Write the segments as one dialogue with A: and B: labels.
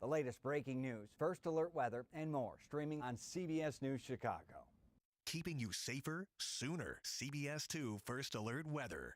A: The latest breaking news, first alert weather, and more streaming on CBS News Chicago.
B: Keeping you safer sooner. CBS 2 First Alert Weather.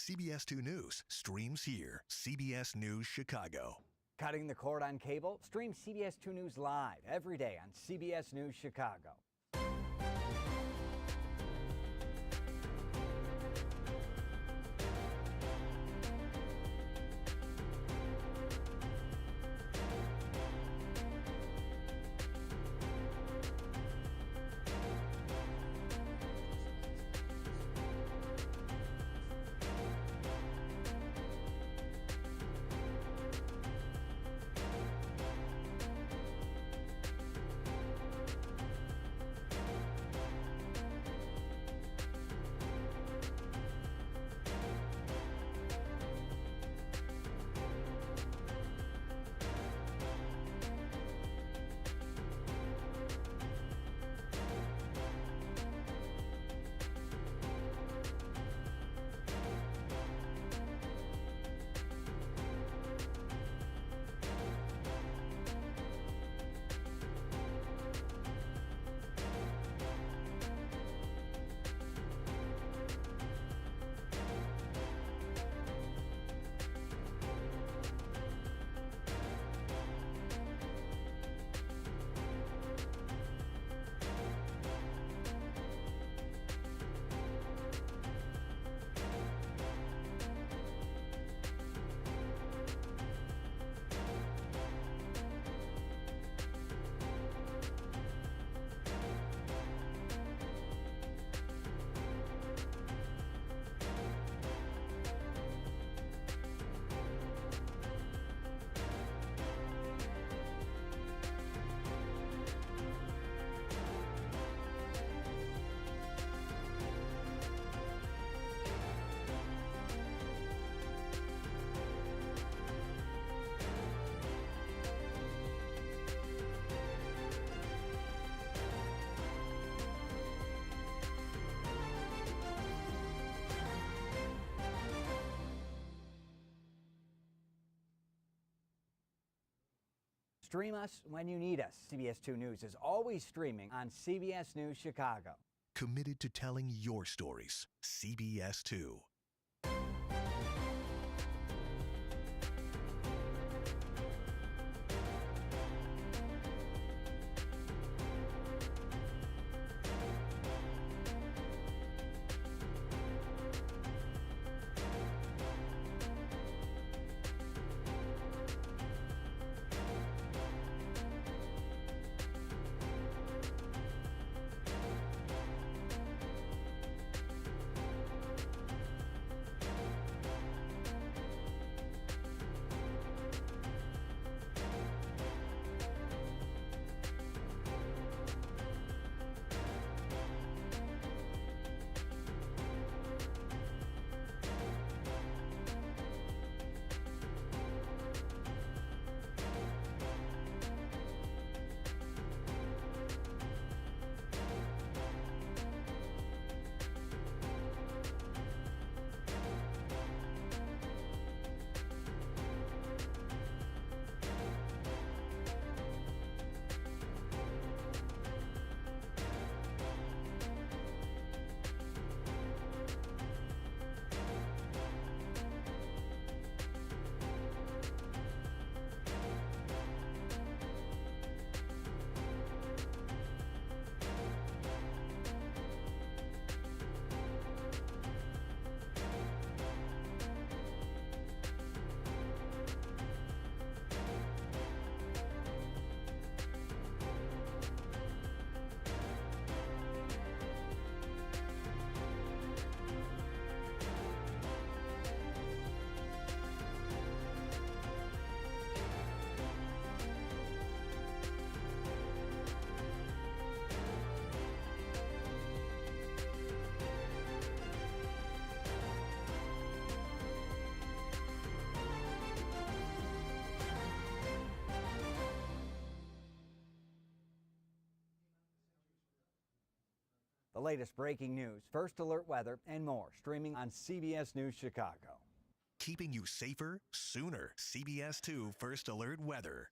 B: CBS 2 News streams here. CBS News Chicago.
A: Cutting the cord on cable? Stream CBS 2 News live every day on CBS News Chicago. Stream us when you need us. CBS 2 News is always streaming on CBS News Chicago.
B: Committed to telling your stories. CBS 2.
A: The latest breaking news, first alert weather, and more streaming on CBS News Chicago.
B: Keeping you safer sooner. CBS 2 First Alert Weather.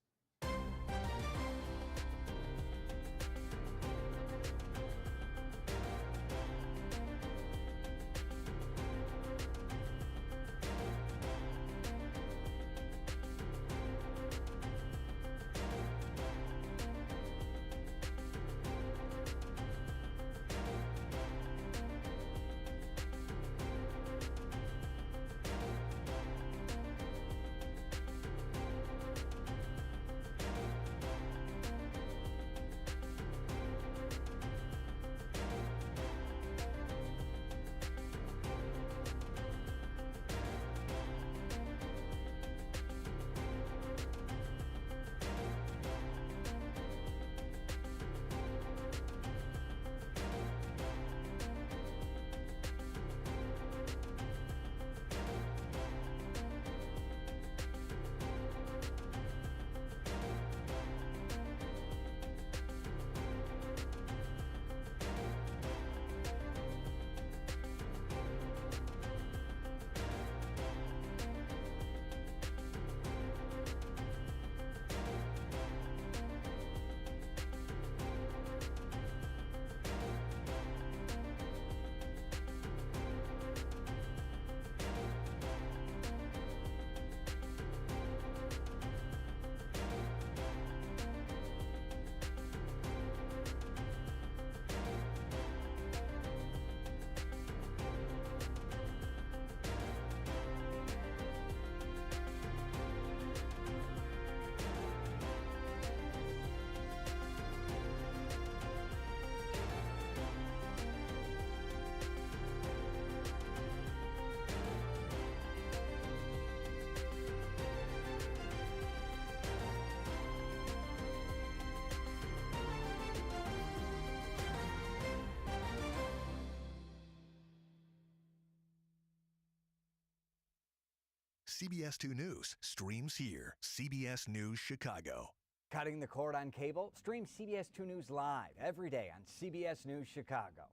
B: CBS 2 News streams here. CBS News Chicago.
A: Cutting the cord on cable? Stream CBS 2 News live every day on CBS News Chicago.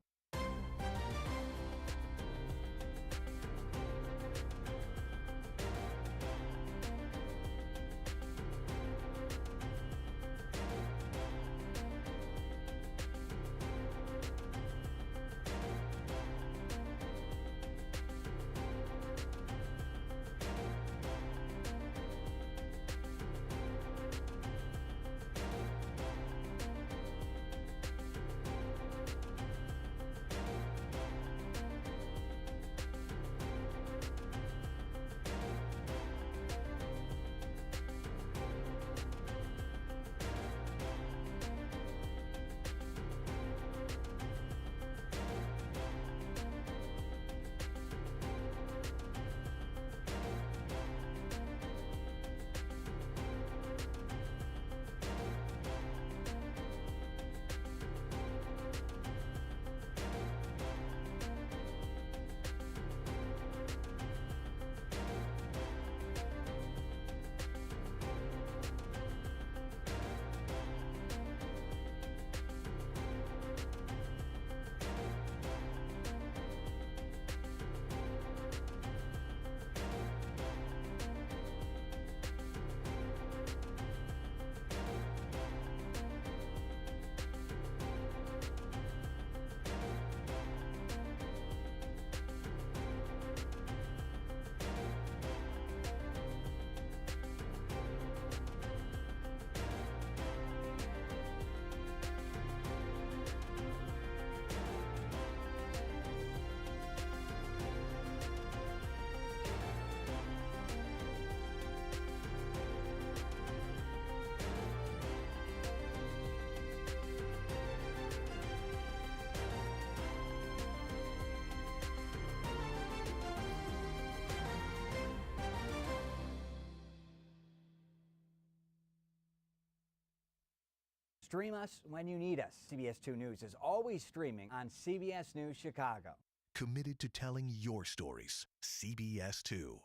A: Stream us when you need us. CBS 2 News is always streaming on CBS News Chicago.
B: Committed to telling your stories. CBS 2.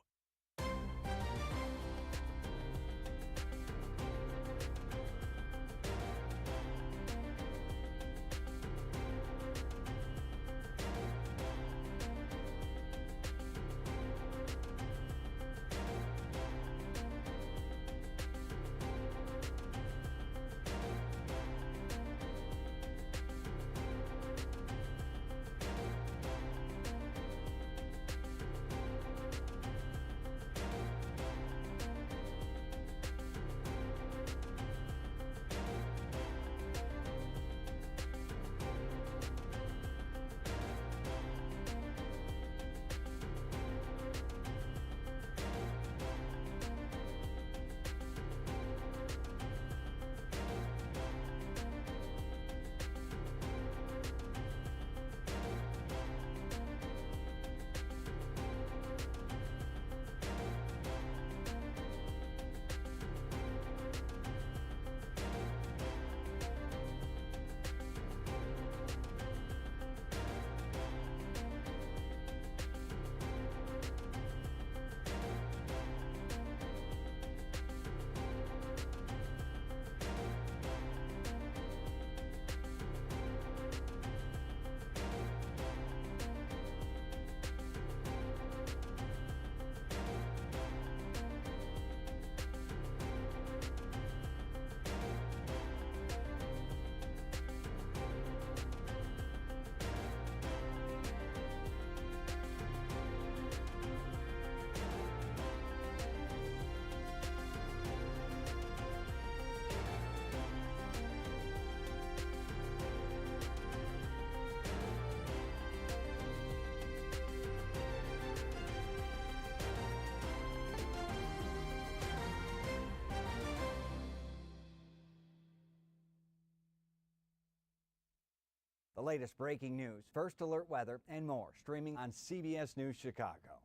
A: latest breaking news, first alert weather, and more streaming on CBS News Chicago.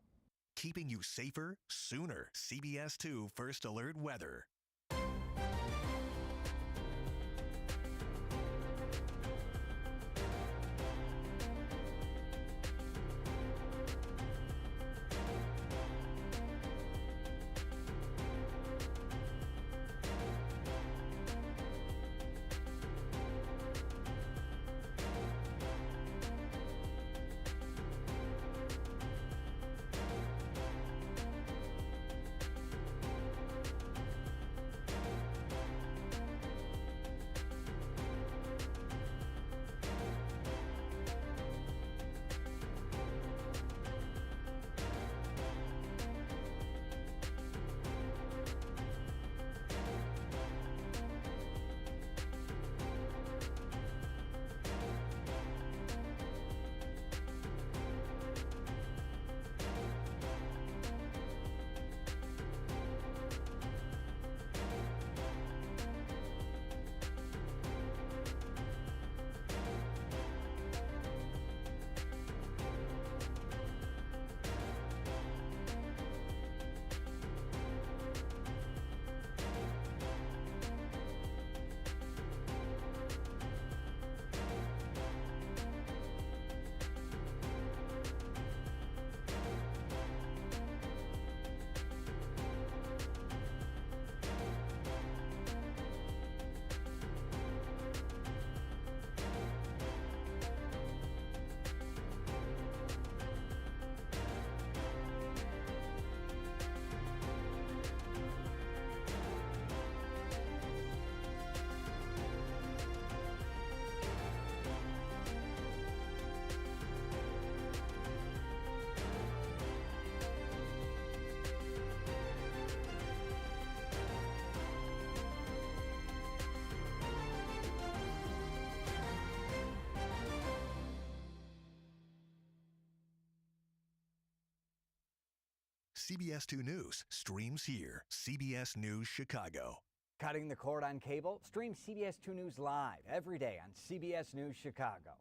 B: Keeping you safer sooner. CBS 2 First Alert Weather. CBS 2 News streams here. CBS News Chicago.
A: Cutting the cord on cable? Stream CBS 2 News live every day on CBS News Chicago.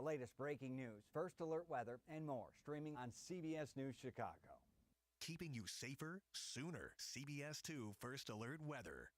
A: latest breaking news, first alert weather, and more, streaming on CBS News Chicago.
B: Keeping you safer sooner. CBS 2 First Alert Weather.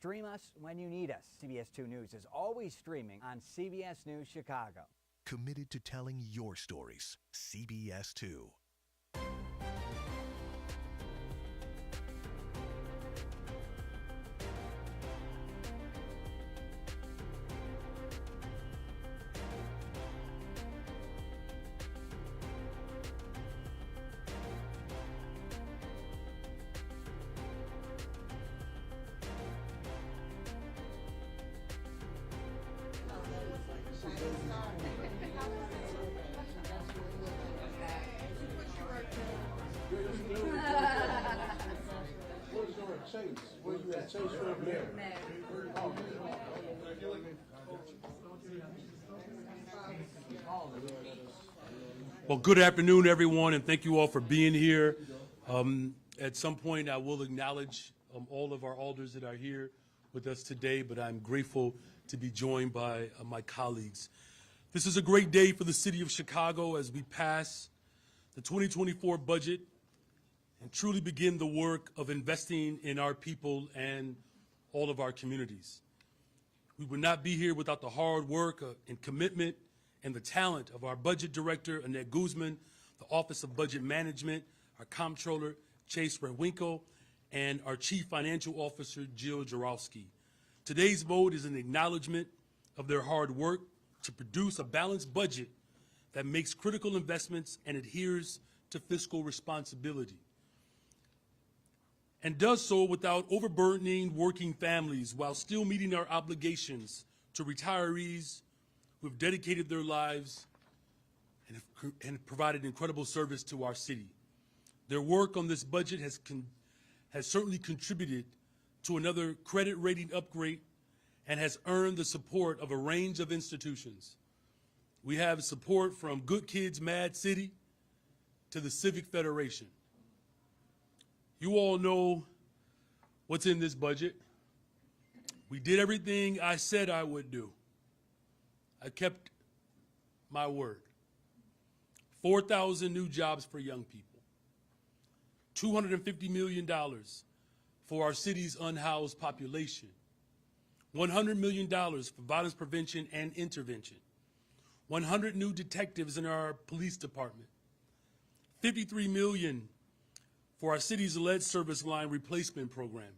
A: Stream us when you need us. CBS 2 News is always streaming on CBS News Chicago.
B: Committed to telling your stories. CBS 2.
C: Well, good afternoon, everyone, and thank you all for being here. At some point, I will acknowledge all of our alders that are here with us today, but I'm grateful to be joined by my colleagues. This is a great day for the city of Chicago as we pass the 2024 budget and truly begin the work of investing in our people and all of our communities. We would not be here without the hard work and commitment and the talent of our budget director, Annette Guzman, the Office of Budget Management, our comptroller, Chase Redwinkle, and our Chief Financial Officer, Jill Jarowski. Today's vote is an acknowledgement of their hard work to produce a balanced budget that makes critical investments and adheres to fiscal responsibility, and does so without overburdening working families while still meeting our obligations to retirees who have dedicated their lives and provided incredible service to our city. Their work on this budget has certainly contributed to another credit rating upgrade and has earned the support of a range of institutions. We have support from Good Kids Mad City to the Civic Federation. You all know what's in this budget. We did everything I said I would do. I kept my word. 4,000 new jobs for young people. $250 million for our city's unhoused population. $100 million for violence prevention and intervention. 100 new detectives in our police department. $53 million for our city's lead service line replacement program.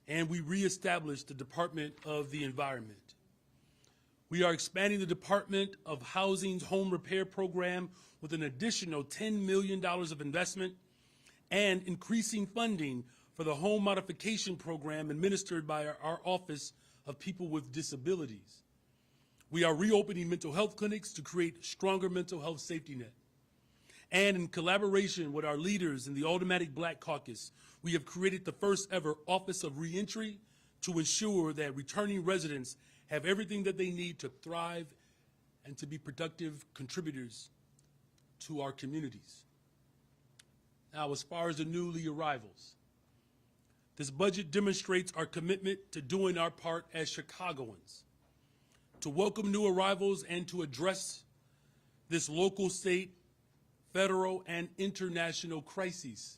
C: And we reestablished the Department of the Environment. We are expanding the Department of Housing's home repair program with an additional $10 million of investment and increasing funding for the home modification program administered by our Office of People with Disabilities. We are reopening mental health clinics to create stronger mental health safety net. And in collaboration with our leaders in the Automatic Black Caucus, we have created the first ever Office of Reentry to ensure that returning residents have everything that they need to thrive and to be productive contributors to our communities. Now, as far as the newly arrivals, this budget demonstrates our commitment to doing our part as Chicagoans, to welcome new arrivals and to address this local, state, federal, and international crises.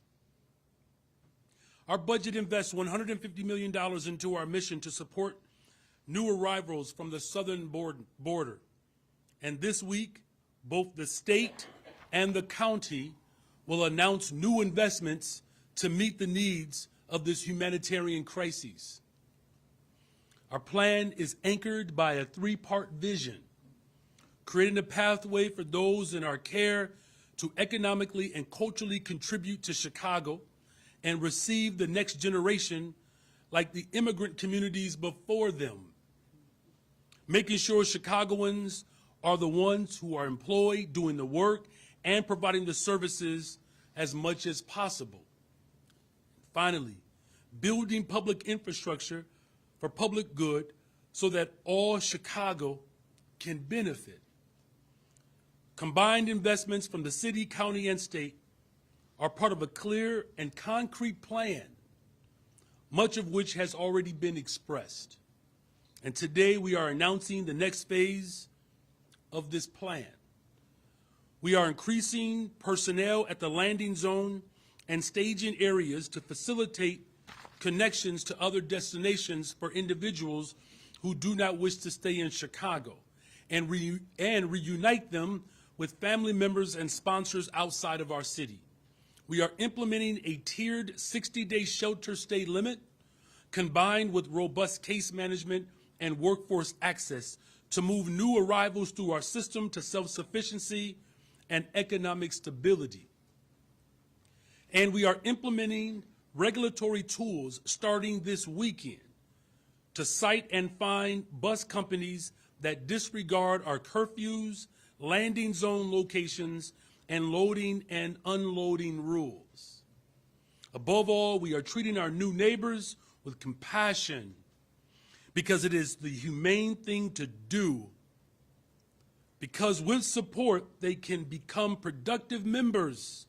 C: Our budget invests $150 million into our mission to support new arrivals from the southern border. And this week, both the state and the county will announce new investments to meet the needs of this humanitarian crisis. Our plan is anchored by a three-part vision, creating a pathway for those in our care to economically and culturally contribute to Chicago and receive the next generation like the immigrant communities before them. Making sure Chicagoans are the ones who are employed, doing the work, and providing the services as much as possible. Finally, building public infrastructure for public good so that all Chicago can benefit. Combined investments from the city, county, and state are part of a clear and concrete plan, much of which has already been expressed. And today we are announcing the next phase of this plan. We are increasing personnel at the landing zone and staging areas to facilitate connections to other destinations for individuals who do not wish to stay in Chicago, and reunite them with family members and sponsors outside of our city. We are implementing a tiered 60-day shelter stay limit combined with robust case management and workforce access to move new arrivals through our system to self-sufficiency and economic stability. And we are implementing regulatory tools starting this weekend to cite and fine bus companies that disregard our curfews, landing zone locations, and loading and unloading rules. Above all, we are treating our new neighbors with compassion, because it is the humane thing to do. Because with support, they can become productive members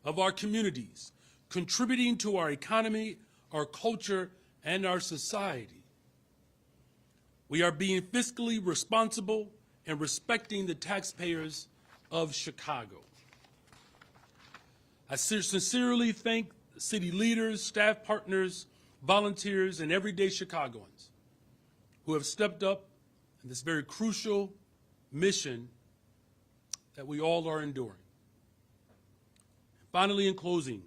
C: of our communities, contributing to our economy, our culture, and our society. We are being fiscally responsible and respecting the taxpayers of Chicago. I sincerely thank city leaders, staff partners, volunteers, and everyday Chicagoans who have stepped up in this very crucial mission that we all are enduring. Finally, in closing,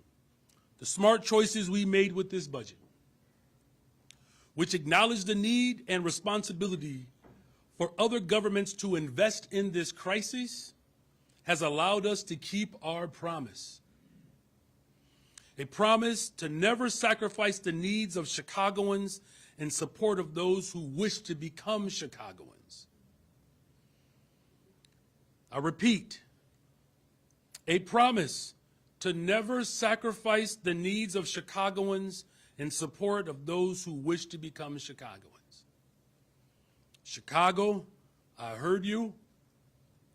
C: the smart choices we made with this budget, which acknowledge the need and responsibility for other governments to invest in this crisis, has allowed us to keep our promise. A promise to never sacrifice the needs of Chicagoans in support of those who wish to become Chicagoans. I repeat, a promise to never sacrifice the needs of Chicagoans in support of those who wish to become Chicagoans. Chicago, I heard you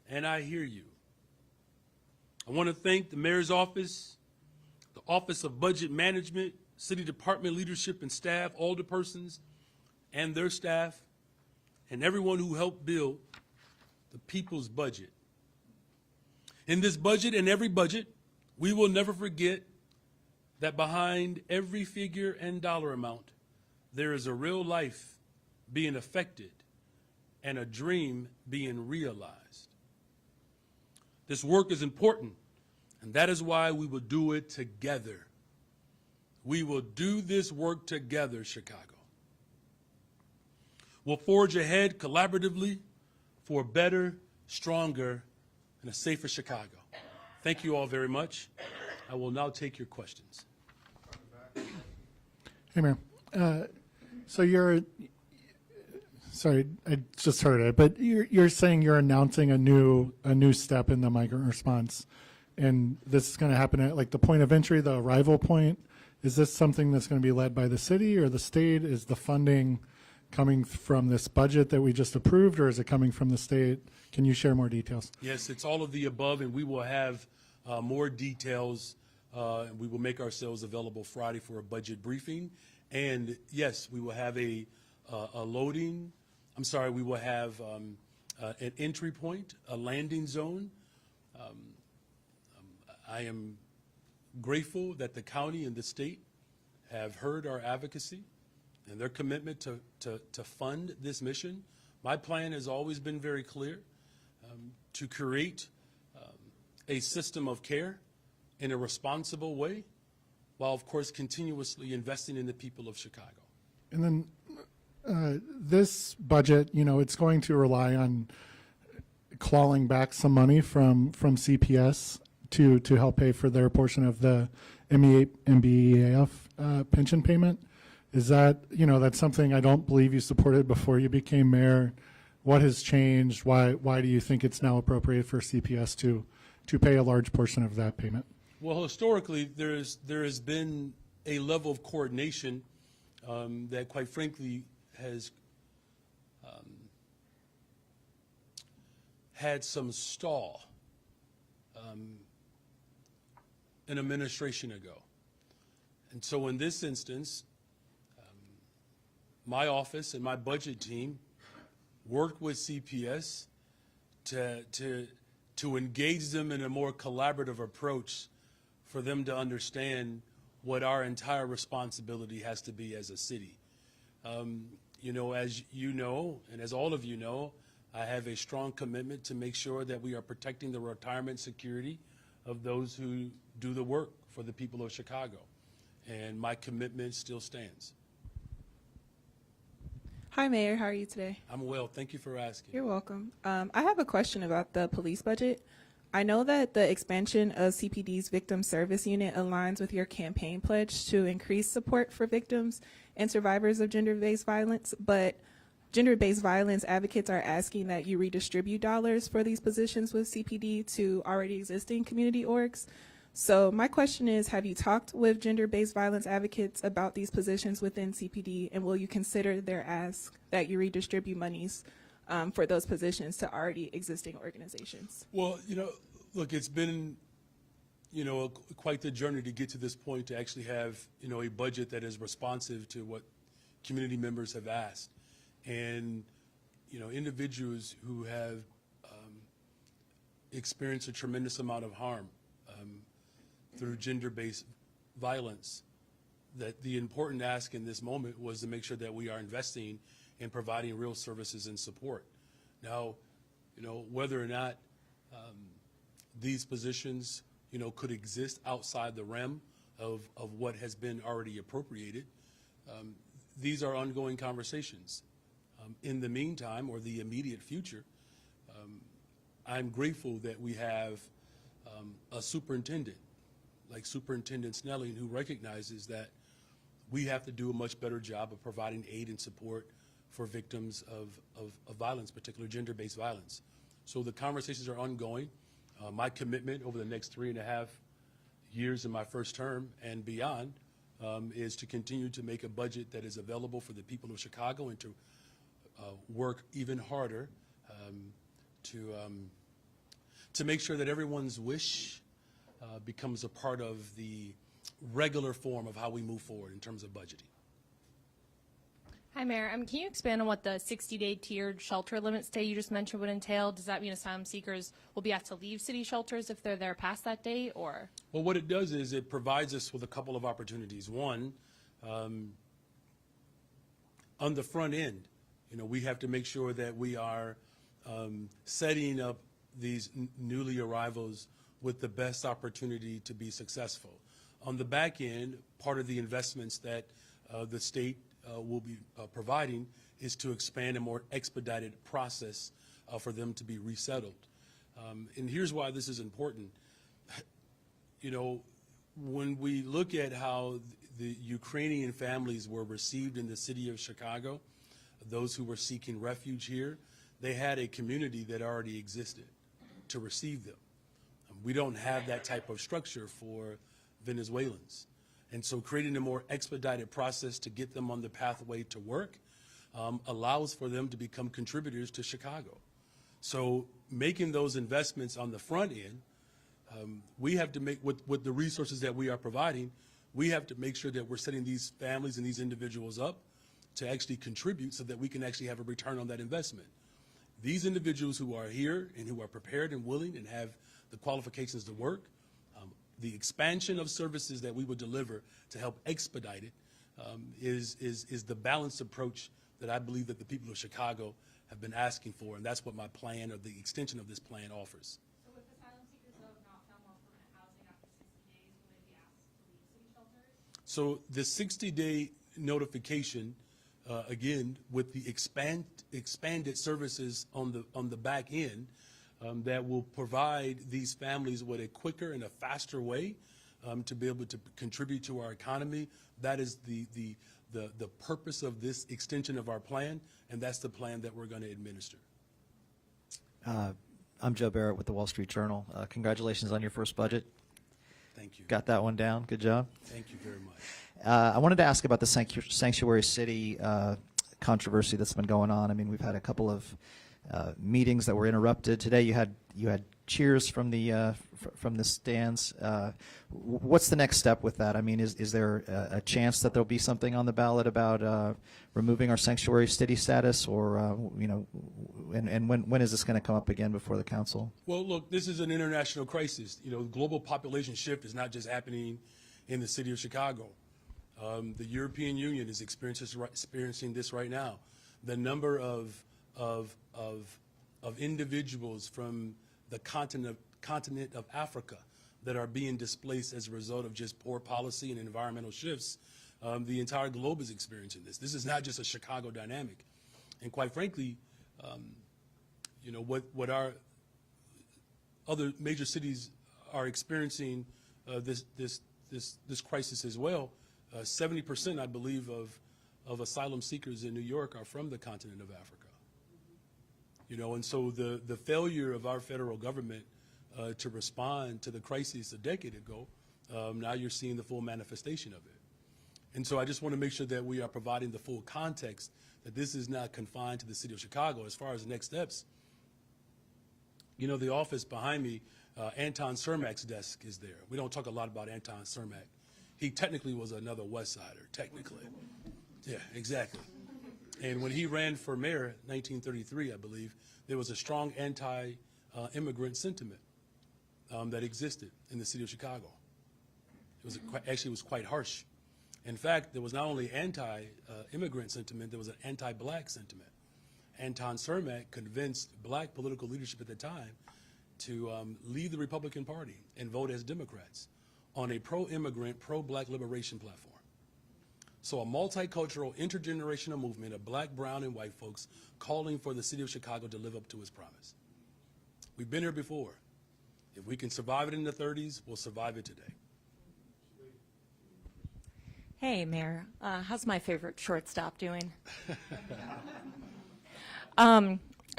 C: and I hear you. I want to thank the mayor's office, the Office of Budget Management, City Department leadership and staff, alderpersons and their staff, and everyone who helped build the people's budget. In this budget and every budget, we will never forget that behind every figure and dollar amount, there is a real life being affected and a dream being realized. This work is important, and that is why we will do it together. We will do this work together, Chicago. We'll forge ahead collaboratively for a better, stronger, and a safer Chicago. Thank you all very much. I will now take your questions.
D: Hey, Mayor. So you're, sorry, I just heard it, but you're saying you're announcing a new step in the migrant response, and this is going to happen at like the point of entry, the arrival point. Is this something that's going to be led by the city or the state? Is the funding coming from this budget that we just approved, or is it coming from the state? Can you share more details?
C: Yes, it's all of the above, and we will have more details. And we will make ourselves available Friday for a budget briefing. And yes, we will have a loading. I'm sorry, we will have an entry point, a landing zone. I am grateful that the county and the state have heard our advocacy and their commitment to fund this mission. My plan has always been very clear, to create a system of care in a responsible way, while of course continuously investing in the people of Chicago.
D: And then this budget, you know, it's going to rely on clawing back some money from CPS to help pay for their portion of the MBEAF pension payment. Is that, you know, that's something I don't believe you supported before you became mayor. What has changed? Why do you think it's now appropriate for CPS to pay a large portion of that payment?
C: Well, historically, there has been a level of coordination that, quite frankly, has had some stall an administration ago. And so in this instance, my office and my budget team worked with CPS to engage them in a more collaborative approach for them to understand what our entire responsibility has to be as a city. You know, as you know, and as all of you know, I have a strong commitment to make sure that we are protecting the retirement security of those who do the work for the people of Chicago. And my commitment still stands.
E: Hi, Mayor. How are you today?
C: I'm well. Thank you for asking.
E: You're welcome. I have a question about the police budget. I know that the expansion of CPD's Victim Service Unit aligns with your campaign pledge to increase support for victims and survivors of gender-based violence, but gender-based violence advocates are asking that you redistribute dollars for these positions with CPD to already existing community orgs. So my question is, have you talked with gender-based violence advocates about these positions within CPD, and will you consider their ask that you redistribute monies for those positions to already existing organizations?
C: Well, look, it's been, quite the journey to get to this point to actually have, a budget that is responsive to what community members have asked. And, individuals who have experienced a tremendous amount of harm through gender-based violence, that the important ask in this moment was to make sure that we are investing in providing real services and support. Now, whether or not these positions, could exist outside the realm of what has been already appropriated, these are ongoing conversations. In the meantime, or the immediate future, I'm grateful that we have a superintendent like Superintendent Snelling, who recognizes that we have to do a much better job of providing aid and support for victims of violence, particularly gender-based violence. So the conversations are ongoing. My commitment over the next 3.5 years in my first term and beyond is to continue to make a budget that is available for the people of Chicago and to work even harder to make sure that everyone's wish becomes a part of the regular form of how we move forward in terms of budgeting.
F: Hi, Mayor. Can you expand on what the 60-day tiered shelter limit stay you just mentioned would entail? Does that mean asylum seekers will be asked to leave city shelters if they're there past that date, or?
C: Well, what it does is it provides us with a couple of opportunities. One, on the front end, we have to make sure that we are setting up these newly arrivals with the best opportunity to be successful. On the back end, part of the investments that the state will be providing is to expand a more expedited process for them to be resettled. And here's why this is important. When we look at how the Ukrainian families were received in the city of Chicago, those who were seeking refuge here, they had a community that already existed to receive them. We don't have that type of structure for Venezuelans. And so creating a more expedited process to get them on the pathway to work allows for them to become contributors to Chicago. So making those investments on the front end, we have to make, with the resources that we are providing, we have to make sure that we're setting these families and these individuals up to actually contribute so that we can actually have a return on that investment. These individuals who are here and who are prepared and willing and have the qualifications to work, the expansion of services that we would deliver to help expedite it is the balanced approach that I believe that the people of Chicago have been asking for, and that's what my plan, or the extension of this plan, offers.
F: So if asylum seekers who have not found more permanent housing after 60 days, will they be asked to leave city shelters?
C: So the 60-day notification, again, with the expanded services on the back end, that will provide these families with a quicker and a faster way to be able to contribute to our economy. That is the purpose of this extension of our plan, and that's the plan that we're going to administer.
G: I'm Joe Barrett with the Wall Street Journal. Congratulations on your first budget.
C: Thank you.
G: Got that one down. Good job.
C: Thank you very much.
G: I wanted to ask about the sanctuary city controversy that's been going on. I mean, we've had a couple of meetings that were interrupted today. You had cheers from the stands. What's the next step with that? I mean, is there a chance that there'll be something on the ballot about removing our sanctuary city status, or and when is this going to come up again before the council?
C: Well, look, this is an international crisis. Global population shift is not just happening in the city of Chicago. The European Union is experiencing this right now. The number of individuals from the continent of Africa that are being displaced as a result of just poor policy and environmental shifts, the entire globe is experiencing this. This is not just a Chicago dynamic. And quite frankly, what our other major cities are experiencing this crisis as well. 70%, I believe, of asylum seekers in New York are from the continent of Africa. And so the failure of our federal government to respond to the crisis a decade ago, now you're seeing the full manifestation of it. And so I just want to make sure that we are providing the full context, that this is not confined to the city of Chicago. As far as the next steps, you know, the office behind me, Anton Cermak's desk is there. We don't talk a lot about Anton Cermak. He technically was another West Sider, technically. Yeah, exactly. And when he ran for mayor in 1933, I believe, there was a strong anti-immigrant sentiment that existed in the city of Chicago. It was quite harsh. In fact, there was not only anti-immigrant sentiment, there was an anti-black sentiment. Anton Cermak convinced black political leadership at the time to leave the Republican Party and vote as Democrats on a pro-immigrant, pro-black liberation platform. So a multicultural, intergenerational movement of black, brown, and white folks calling for the city of Chicago to live up to its promise. We've been here before. If we can survive it in the 30s, we'll survive it today.
H: Hey, Mayor. How's my favorite shortstop doing?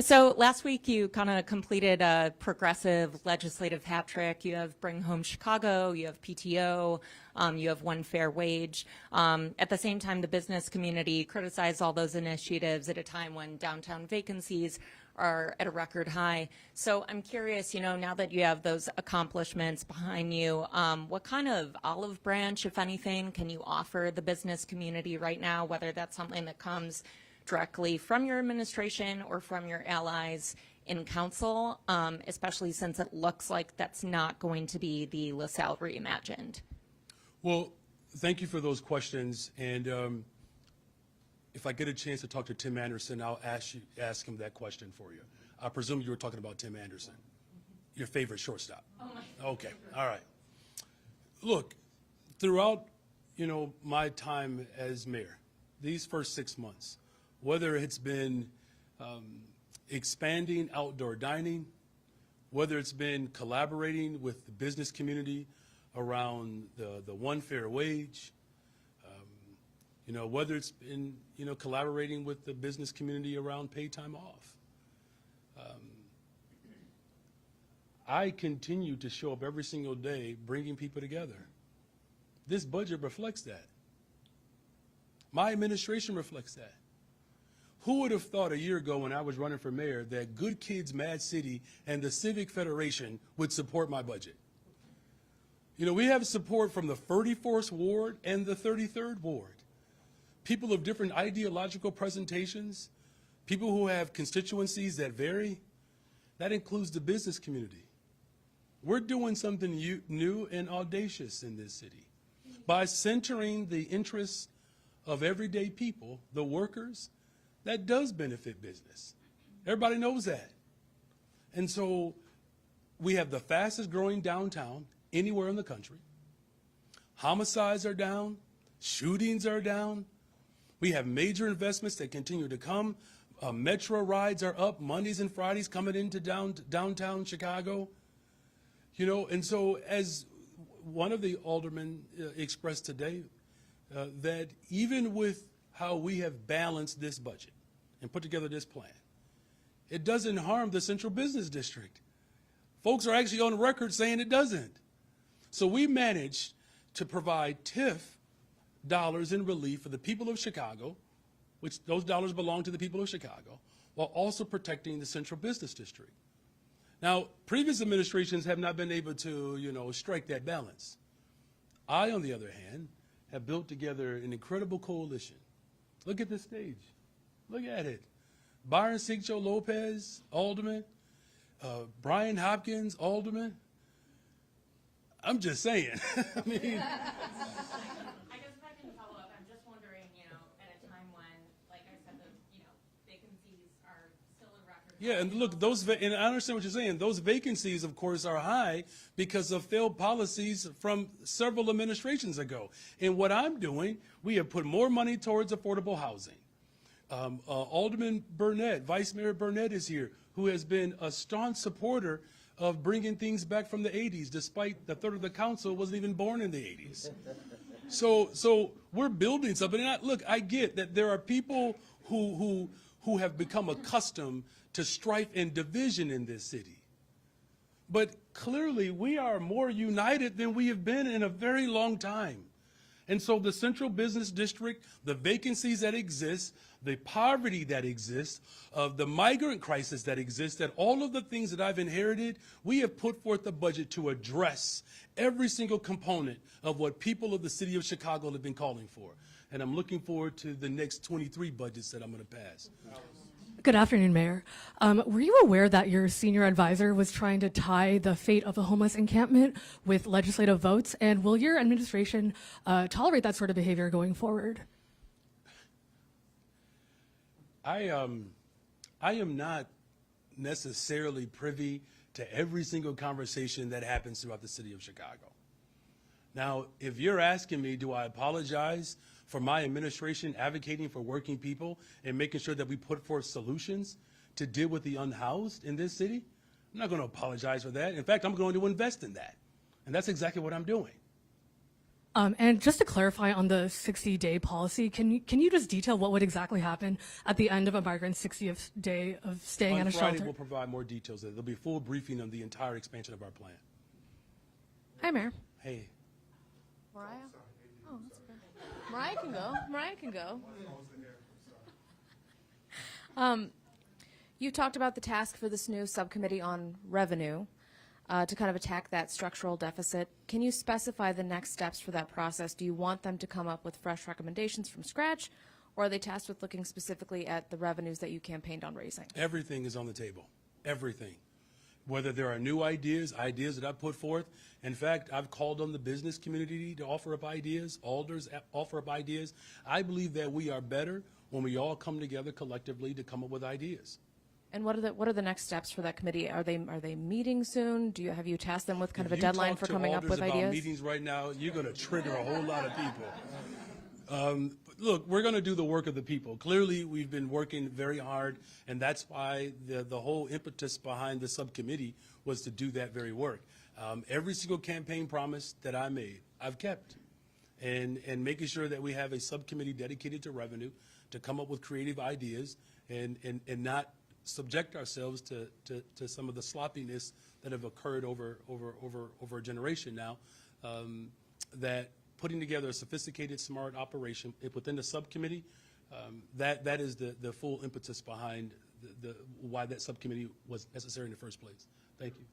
H: So last week you kind of completed a progressive legislative hat trick. You have Bring Home Chicago, you have PTO, you have One Fair Wage. At the same time, the business community criticized all those initiatives at a time when downtown vacancies are at a record high. So I'm curious, you know, now that you have those accomplishments behind you, what kind of olive branch, if anything, can you offer the business community right now, whether that's something that comes directly from your administration or from your allies in council, especially since it looks like that's not going to be the LaSalle reimagined?
C: Well, thank you for those questions. And if I get a chance to talk to Tim Anderson, I'll ask him that question for you. I presume you were talking about Tim Anderson, your favorite shortstop.
H: Oh my.
C: Okay, all right. Look, throughout, you know, my time as mayor, these first 6 months, whether it's been expanding outdoor dining, whether it's been collaborating with the business community around the One Fair Wage, you know, whether it's been, you know, collaborating with the business community around paid time off. I continue to show up every single day bringing people together. This budget reflects that. My administration reflects that. Who would have thought a year ago when I was running for mayor that Good Kids Mad City and the Civic Federation would support my budget? You know, we have support from the 34th Ward and the 33rd Ward. People of different ideological presentations, people who have constituencies that vary. That includes the business community. We're doing something new and audacious in this city by centering the interests of everyday people, the workers. That does benefit business. Everybody knows that. And so we have the fastest growing downtown anywhere in the country. Homicides are down. Shootings are down. We have major investments that continue to come. Metro rides are up Mondays and Fridays coming into downtown Chicago. You know, and so as one of the aldermen expressed today, that even with how we have balanced this budget and put together this plan, it doesn't harm the central business district. Folks are actually on record saying it doesn't. So we managed to provide TIF dollars in relief for the people of Chicago, which those dollars belong to the people of Chicago, while also protecting the central business district. Now, previous administrations have not been able to, you know, strike that balance. I, on the other hand, have built together an incredible coalition. Look at this stage. Look at it. Byron Sigcho Lopez, alderman. Brian Hopkins, alderman. I'm just saying. I mean,
H: I guess if I can follow up, I'm just wondering, you know, at a time when, like I said, the, you know, vacancies are still a record.
C: yeah, and look, and I understand what you're saying. Those vacancies, of course, are high because of failed policies from several administrations ago. And what I'm doing, we have put more money towards affordable housing. Alderman Burnett, Vice Mayor Burnett is here, who has been a staunch supporter of bringing things back from the 80s, despite the third of the council wasn't even born in the 80s. So we're building something. And look, I get that there are people who have become accustomed to strife and division in this city. But clearly, we are more united than we have been in a very long time. And so the central business district, the vacancies that exist, the poverty that exists, the migrant crisis that exists, that all of the things that I've inherited, we have put forth a budget to address every single component of what people of the city of Chicago have been calling for. And I'm looking forward to the next 23 budgets that I'm going to pass.
I: Good afternoon, Mayor. Were you aware that your senior advisor was trying to tie the fate of the homeless encampment with legislative votes? And will your administration tolerate that sort of behavior going forward?
C: I am not necessarily privy to every single conversation that happens throughout the city of Chicago. Now, if you're asking me, do I apologize for my administration advocating for working people and making sure that we put forth solutions to deal with the unhoused in this city? I'm not going to apologize for that. In fact, I'm going to invest in that. And that's exactly what I'm doing.
I: And just to clarify on the 60-day policy, can you just detail what would exactly happen at the end of a migrant's 60th day of staying at a
C: On Friday,
I: shelter?
C: we'll provide more details. There'll be a full briefing on the entire expansion of our plan.
I: Hi, Mayor.
C: Hey.
J: Mariah? Oh, that's okay. Mariah can go. Mariah can go. You talked about the task for this new subcommittee on revenue to kind of attack that structural deficit. Can you specify the next steps for that process? Do you want them to come up with fresh recommendations from scratch, or are they tasked with looking specifically at the revenues that you campaigned on raising?
C: Everything is on the table. Everything. Whether there are new ideas that I put forth. In fact, I've called on the business community to offer up ideas, alders offer up ideas. I believe that we are better when we all come together collectively to come up with ideas.
J: And what are the next steps for that committee? Are they meeting soon? Have you tasked them with kind of a deadline for coming up with
C: about
J: ideas?
C: Meetings right now, you're going to trigger a whole lot of people. Look, we're going to do the work of the people. Clearly, we've been working very hard, and that's why the whole impetus behind the subcommittee was to do that very work. Every single campaign promise that I made, I've kept. And making sure that we have a subcommittee dedicated to revenue to come up with creative ideas and not subject ourselves to some of the sloppiness that have occurred over a generation now, that putting together a sophisticated, smart operation within the subcommittee, that is the full impetus behind why that subcommittee was necessary in the first place. Thank you.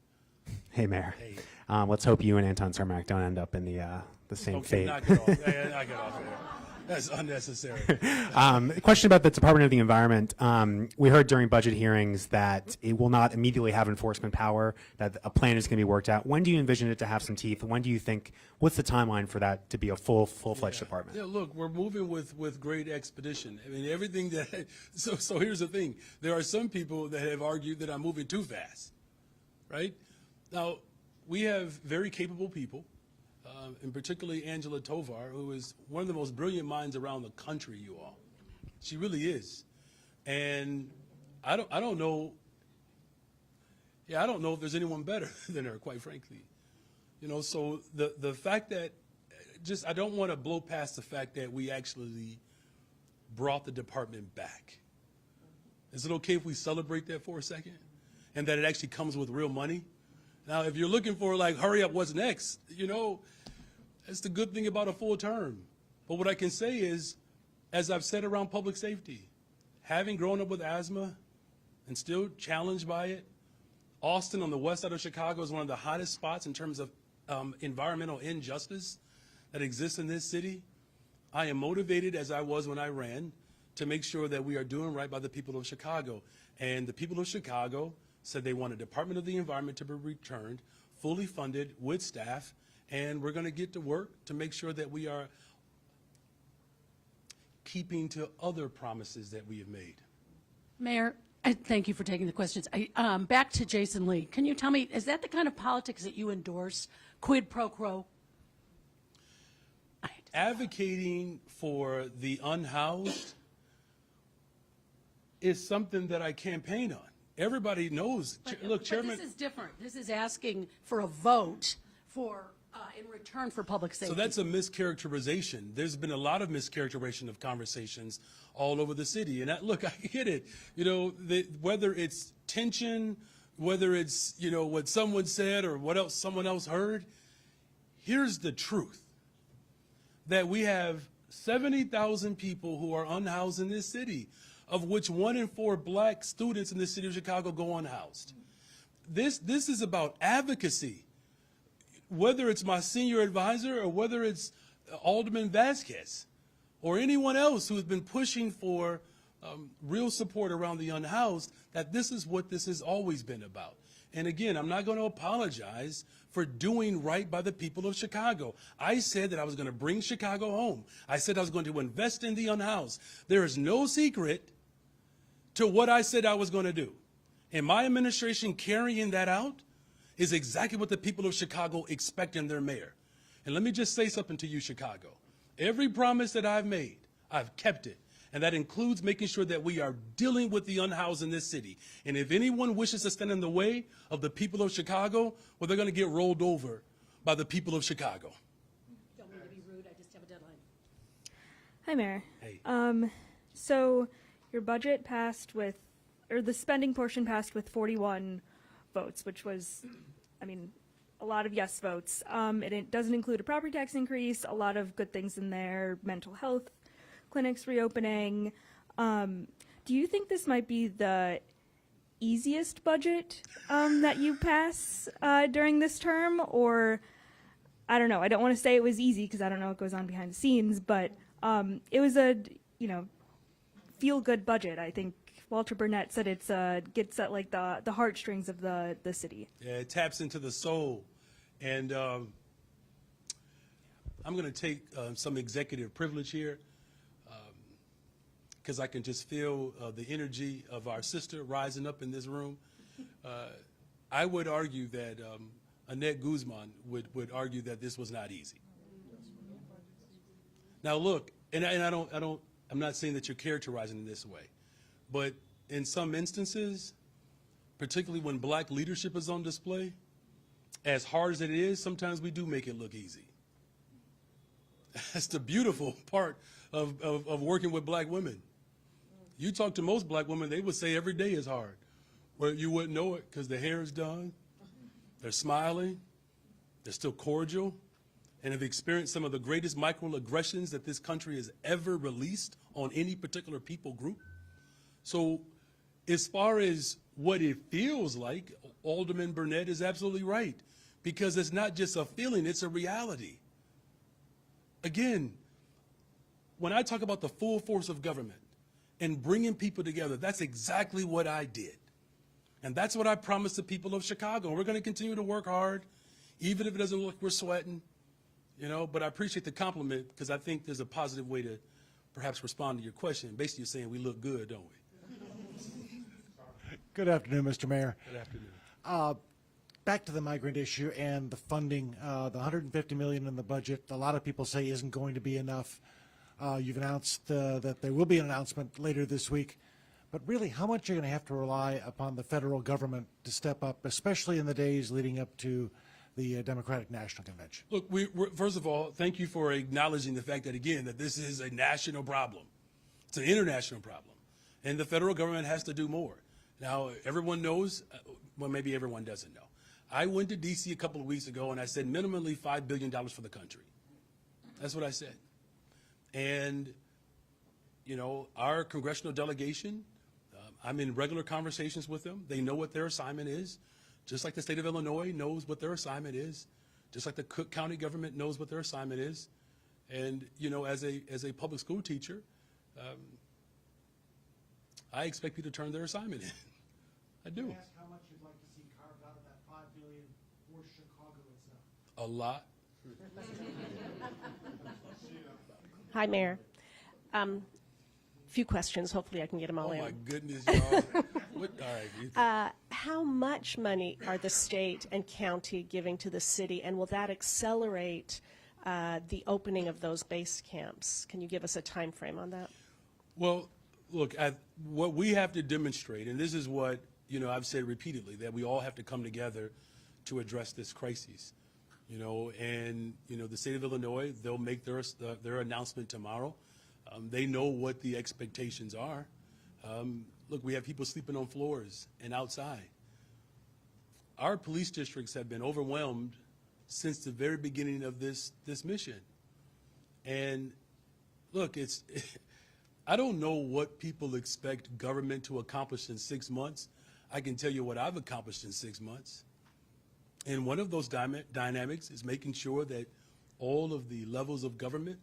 K: Hey, Mayor.
C: Hey.
K: Let's hope you and Anton Cermak don't end up in the same
C: Okay,
K: fate.
C: knock it off. Knock it off there. That's unnecessary.
K: Question about the Department of the Environment. We heard during budget hearings that it will not immediately have enforcement power, that a plan is going to be worked out. When do you envision it to have some teeth? When do you think, what's the timeline for that to be a full-fledged department?
C: Yeah, look, we're moving with great expedition. I mean, everything that, so here's the thing. There are some people that have argued that I'm moving too fast, right? Now, we have very capable people. And particularly Angela Tovar, who is one of the most brilliant minds around the country, you all. She really is. And I don't know if there's anyone better than her, quite frankly. You know, so the fact that, I don't want to blow past the fact that we actually brought the department back. Is it okay if we celebrate that for a second? And that it actually comes with real money? Now, if you're looking for, like, hurry up, what's next? You know, that's the good thing about a full term. But what I can say is, as I've said around public safety, having grown up with asthma and still challenged by it, Austin on the west side of Chicago is one of the hottest spots in terms of environmental injustice that exists in this city. I am motivated, as I was when I ran, to make sure that we are doing right by the people of Chicago. And the people of Chicago said they want a Department of the Environment to be returned, fully funded, with staff, and we're going to get to work to make sure that we are keeping to other promises that we have made.
L: Mayor, thank you for taking the questions. Back to Jason Lee. Can you tell me, is that the kind of politics that you endorse, quid pro quo?
C: Advocating for the unhoused is something that I campaign on. Everybody knows. Look, Chairman.
L: But this is different. This is asking for a vote for in return for public safety.
C: So that's a mischaracterization. There's been a lot of mischaracterization of conversations all over the city. And look, I get it. You know, whether it's tension, whether it's, you know, what someone said or what else someone else heard, here's the truth. That we have 70,000 people who are unhoused in this city, of which 1 in 4 black students in the city of Chicago go unhoused. This is about advocacy. Whether it's my senior advisor or whether it's Alderman Vasquez or anyone else who has been pushing for real support around the unhoused, that this is what this has always been about. And again, I'm not going to apologize for doing right by the people of Chicago. I said that I was going to bring Chicago home. I said I was going to invest in the unhoused. There is no secret to what I said I was going to do. And my administration carrying that out is exactly what the people of Chicago expect in their mayor. And let me just say something to you, Chicago. Every promise that I've made, I've kept it. And that includes making sure that we are dealing with the unhoused in this city. And if anyone wishes to stand in the way of the people of Chicago, well, they're going to get rolled over by the people of Chicago.
L: Don't mean to be rude, I just have a deadline.
M: Hi, Mayor.
C: Hey.
M: So your budget passed with, or the spending portion passed with 41 votes, which was, I mean, a lot of yes votes. And it doesn't include a property tax increase, a lot of good things in there, mental health clinics reopening. Do you think this might be the easiest budget that you pass during this term? Or, I don't know, I don't want to say it was easy because I don't know what goes on behind the scenes, but it was a, you know, feel-good budget. I think Walter Burnett said it's gets at like the heartstrings of the city.
C: Yeah, it taps into the soul. And I'm going to take some executive privilege here, because I can just feel the energy of our sister rising up in this room. I would argue that Annette Guzman would argue that this was not easy. Now look, and I'm not saying that you're characterizing it this way, but in some instances, particularly when black leadership is on display, as hard as it is, sometimes we do make it look easy. That's the beautiful part of working with black women. You talk to most black women, they would say every day is hard. Well, you wouldn't know it because the hair is done, they're smiling, they're still cordial, and have experienced some of the greatest microaggressions that this country has ever released on any particular people group. So as far as what it feels like, Alderman Burnett is absolutely right, because it's not just a feeling, it's a reality. Again, when I talk about the full force of government and bringing people together, that's exactly what I did. And that's what I promised the people of Chicago. And we're going to continue to work hard, even if it doesn't look like we're sweating, you know, but I appreciate the compliment because I think there's a positive way to perhaps respond to your question. Basically, you're saying we look good, don't we?
N: Good afternoon, Mr. Mayor.
C: Good afternoon.
N: Back to the migrant issue and the funding, the $150 million in the budget, a lot of people say isn't going to be enough. You've announced that there will be an announcement later this week. But really, how much are you going to have to rely upon the federal government to step up, especially in the days leading up to the Democratic National Convention?
C: Look, first of all, thank you for acknowledging the fact that, again, that this is a national problem. It's an international problem. And the federal government has to do more. Now, everyone knows, well, maybe everyone doesn't know. I went to D.C. a couple of weeks ago, and I said minimally $5 billion for the country. That's what I said. And, you know, our congressional delegation, I'm in regular conversations with them. They know what their assignment is, just like the state of Illinois knows what their assignment is, just like the Cook County government knows what their assignment is. And, you know, as a public school teacher, I expect people to turn their assignment in. I do.
N: Ask how much you'd like to see carved out of that $5 billion for Chicago itself.
C: A lot.
O: Hi, Mayor. Few questions. Hopefully, I can get them all in.
C: Oh my goodness, y'all! All right.
O: How much money are the state and county giving to the city, and will that accelerate the opening of those base camps? Can you give us a time frame on that?
C: Well, look, what we have to demonstrate, and this is what, you know, I've said repeatedly, that we all have to come together to address this crisis. You know, and, you know, the state of Illinois, they'll make their announcement tomorrow. They know what the expectations are. Look, we have people sleeping on floors and outside. our police districts have been overwhelmed since the very beginning of this mission. And look, I don't know what people expect government to accomplish in 6 months. I can tell you what I've accomplished in 6 months. And one of those dynamics is making sure that all of the levels of government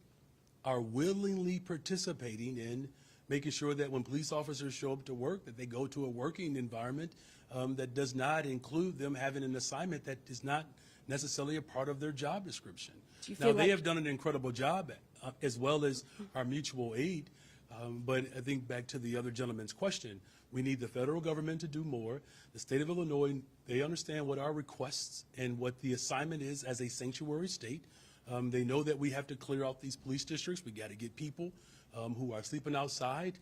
C: are willingly participating in making sure that when police officers show up to work, that they go to a working environment that does not include them having an assignment that is not necessarily a part of their job description. Now, they have done an incredible job, as well as our mutual aid. But I think back to the other gentleman's question, we need the federal government to do more. The state of Illinois, they understand what our requests and what the assignment is as a sanctuary state. They know that we have to clear out these police districts. We got to get people who are sleeping outside,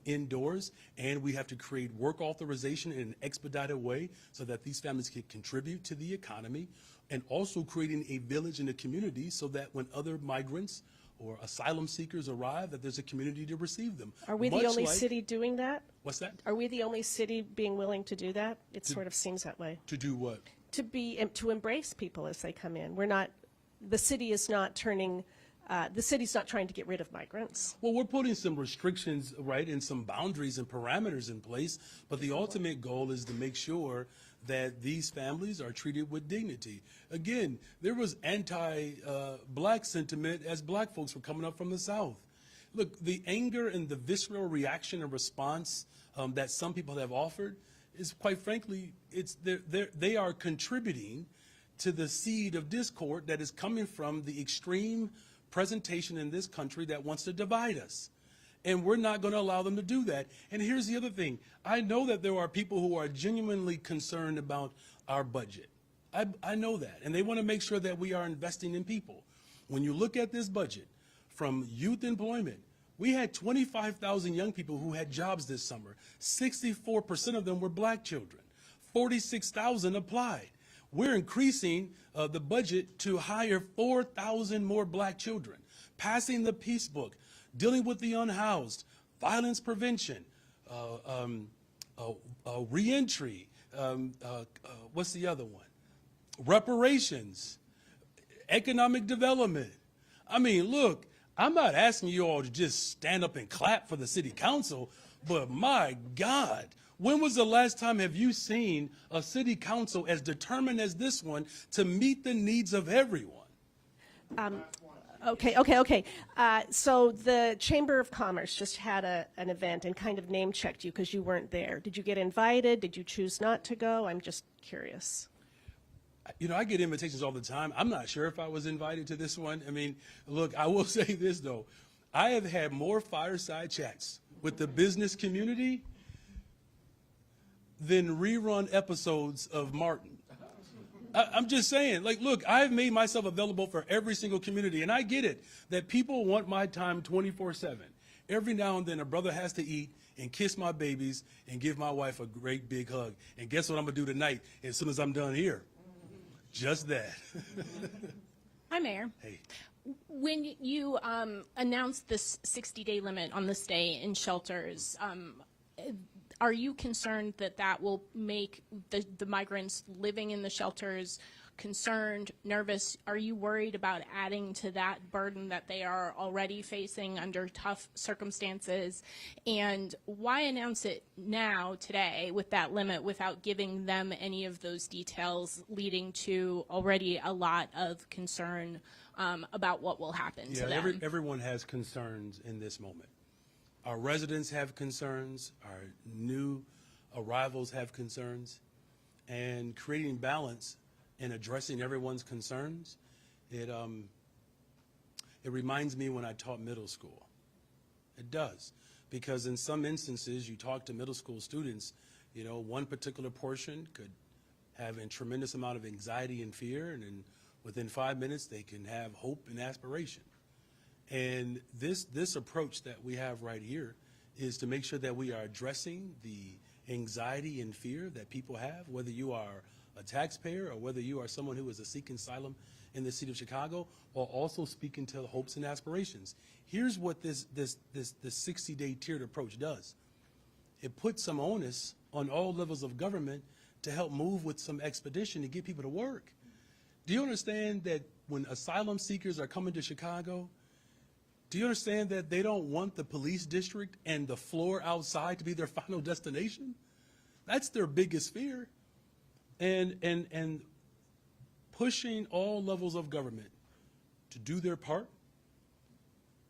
C: indoors, and we have to create work authorization in an expedited way so that these families can contribute to the economy, and also creating a village in the community so that when other migrants or asylum seekers arrive, that there's a community to receive them.
O: Are we the only city doing that?
C: What's that?
O: Are we the only city being willing to do that? It sort of seems that way.
C: To do what?
O: To embrace people as they come in. We're not, the city is not turning, the city's not trying to get rid of migrants.
C: Well, we're putting some restrictions, right, and some boundaries and parameters in place, but the ultimate goal is to make sure that these families are treated with dignity. Again, there was anti-black sentiment as black folks were coming up from the South. Look, the anger and the visceral reaction and response that some people have offered is, quite frankly, they are contributing to the seed of discord that is coming from the extreme presentation in this country that wants to divide us. And we're not going to allow them to do that. And here's the other thing. I know that there are people who are genuinely concerned about our budget. I know that. And they want to make sure that we are investing in people. When you look at this budget, from youth employment, we had 25,000 young people who had jobs this summer. 64% of them were black children. 46,000 applied. We're increasing the budget to hire 4,000 more black children, passing the peace book, dealing with the unhoused, violence prevention, reentry, what's the other one? Reparations, economic development. I mean, look, I'm not asking you all to just stand up and clap for the city council, but my God, when was the last time have you seen a city council as determined as this one to meet the needs of everyone?
O: Okay. So the Chamber of Commerce just had an event and kind of name-checked you because you weren't there. Did you get invited? Did you choose not to go? I'm just curious.
C: You know, I get invitations all the time. I'm not sure if I was invited to this one. I mean, look, I will say this, though. I have had more fireside chats with the business community than rerun episodes of Martin. I'm just saying, like, look, I've made myself available for every single community, and I get it, that people want my time 24/7. Every now and then a brother has to eat and kiss my babies and give my wife a great big hug. And guess what I'm going to do tonight as soon as I'm done here? Just that.
F: Hi, Mayor.
C: Hey.
F: When you announced this 60-day limit on the stay in shelters, are you concerned that that will make the migrants living in the shelters concerned, nervous? Are you worried about adding to that burden that they are already facing under tough circumstances? And why announce it now, today, with that limit without giving them any of those details, leading to already a lot of concern about what will happen to them?
C: Everyone has concerns in this moment. Our residents have concerns, our new arrivals have concerns, and creating balance and addressing everyone's concerns, it reminds me when I taught middle school. It does, because in some instances you talk to middle school students, you know, one particular portion could have a tremendous amount of anxiety and fear, and then within 5 minutes they can have hope and aspiration. And this approach that we have right here is to make sure that we are addressing the anxiety and fear that people have, whether you are a taxpayer or whether you are someone who is seeking asylum in the city of Chicago, while also speaking to the hopes and aspirations. Here's what this 60-day tiered approach does. It puts some onus on all levels of government to help move with some expedition to get people to work. Do you understand that when asylum seekers are coming to Chicago, do you understand that they don't want the police district and the floor outside to be their final destination? That's their biggest fear. And pushing all levels of government to do their part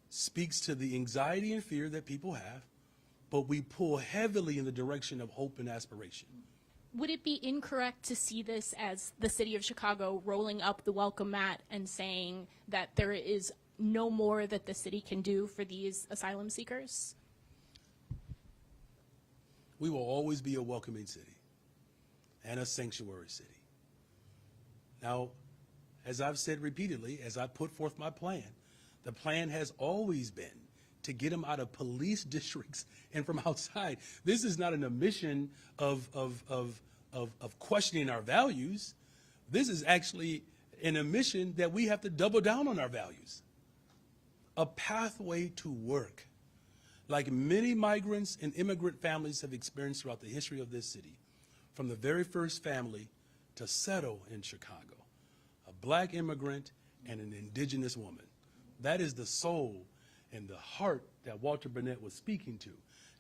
C: speaks to the anxiety and fear that people have, but we pull heavily in the direction of hope and aspiration.
F: Would it be incorrect to see this as the city of Chicago rolling up the welcome mat and saying that there is no more that the city can do for these asylum seekers?
C: We will always be a welcoming city and a sanctuary city. Now, as I've said repeatedly, as I put forth my plan, the plan has always been to get them out of police districts and from outside. This is not an omission of questioning our values. This is actually an omission that we have to double down on our values. A pathway to work, like many migrants and immigrant families have experienced throughout the history of this city, from the very first family to settle in Chicago, a black immigrant and an indigenous woman. That is the soul and the heart that Walter Burnett was speaking to.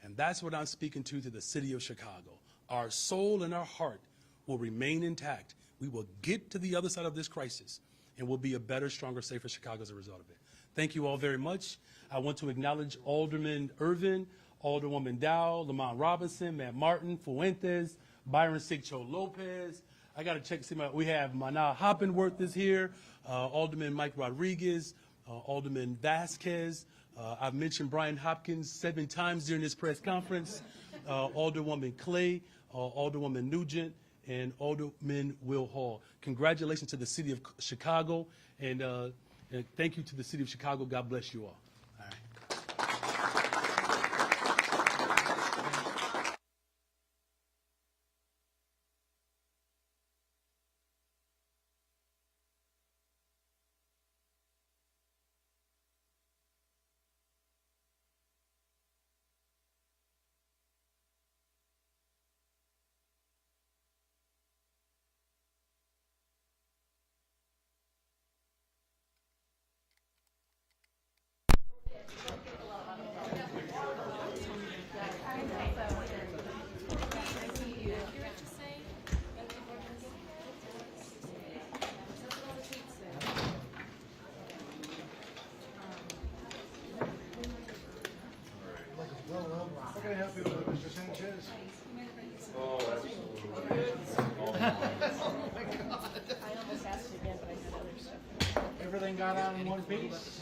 C: And that's what I'm speaking to the city of Chicago. Our soul and our heart will remain intact. We will get to the other side of this crisis, and we'll be a better, stronger, safer Chicago as a result of it. Thank you all very much. I want to acknowledge Alderman Irvin, Alderwoman Dow, Lamont Robinson, Matt Martin, Fuentes, Byron Sigcho Lopez. I got to check to see we have Mana Hoppenworth is here, Alderman Mike Rodriguez, Alderman Vasquez. I've mentioned Brian Hopkins 7 times during this press conference, Alderwoman Clay, Alderwoman Nugent, and Alderman Will Hall. Congratulations to the city of Chicago, and thank you to the city of Chicago. God bless you all.
N: How can I help you with it, Mr. Sanchez?
P: Oh, absolutely.
N: Oh my God.
O: I almost asked you again, but I had other stuff.
N: Everything got out in one piece?